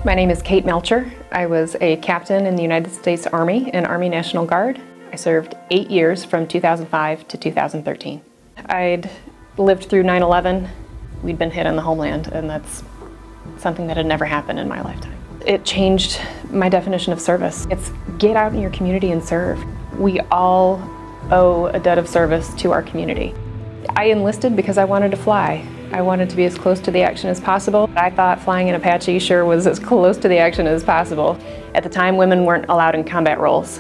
My name is Kate Melcher. I was a captain in the United States Army and Army National Guard. I served 8 years from 2005 to 2013. I'd lived through 9/11. We'd been hit in the homeland, and that's something that had never happened in my lifetime. It changed my definition of service. It's get out in your community and serve. We all owe a debt of service to our community. I enlisted because I wanted to fly. I wanted to be as close to the action as possible. I thought flying an Apache sure was as close to the action as possible. At the time, women weren't allowed in combat roles,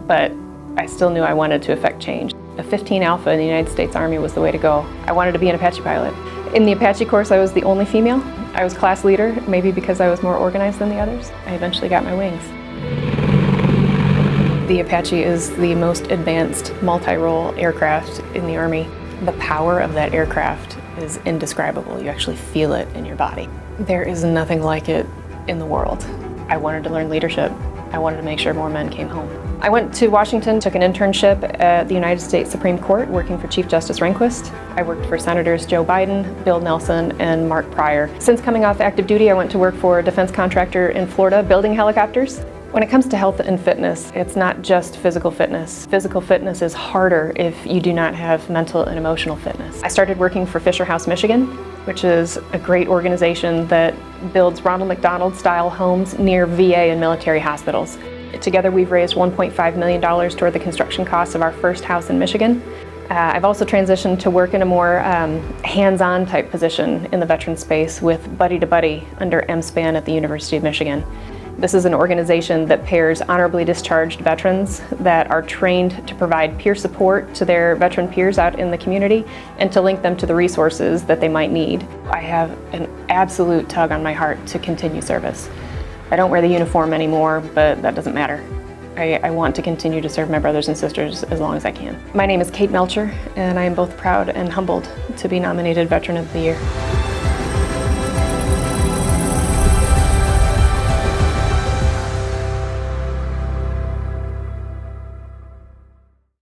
but I still knew I wanted to affect change. A 15 Alpha in the United States Army was the way to go. I wanted to be an Apache pilot. In the Apache course, I was the only female. I was class leader, maybe because I was more organized than the others. I eventually got my wings. The Apache is the most advanced multi-role aircraft in the Army. The power of that aircraft is indescribable. You actually feel it in your body. There is nothing like it in the world. I wanted to learn leadership. I wanted to make sure more men came home. I went to Washington, took an internship at the United States Supreme Court working for Chief Justice Rehnquist. I worked for Senators Joe Biden, Bill Nelson, and Mark Pryor. Since coming off active duty, I went to work for a defense contractor in Florida building helicopters. When it comes to health and fitness, it's not just physical fitness. Physical fitness is harder if you do not have mental and emotional fitness. I started working for Fisher House, Michigan, which is a great organization that builds Ronald McDonald style homes near VA and military hospitals. Together we've raised $1.5 million toward the construction costs of our first house in Michigan. I've also transitioned to work in a more hands-on type position in the veteran space with Buddy to Buddy under MSPAN at the University of Michigan. This is an organization that pairs honorably discharged veterans that are trained to provide peer support to their veteran peers out in the community and to link them to the resources that they might need. I have an absolute tug on my heart to continue service. I don't wear the uniform anymore, but that doesn't matter. I want to continue to serve my brothers and sisters as long as I can. My name is Kate Melcher, and I am both proud and humbled to be nominated Veteran of the Year.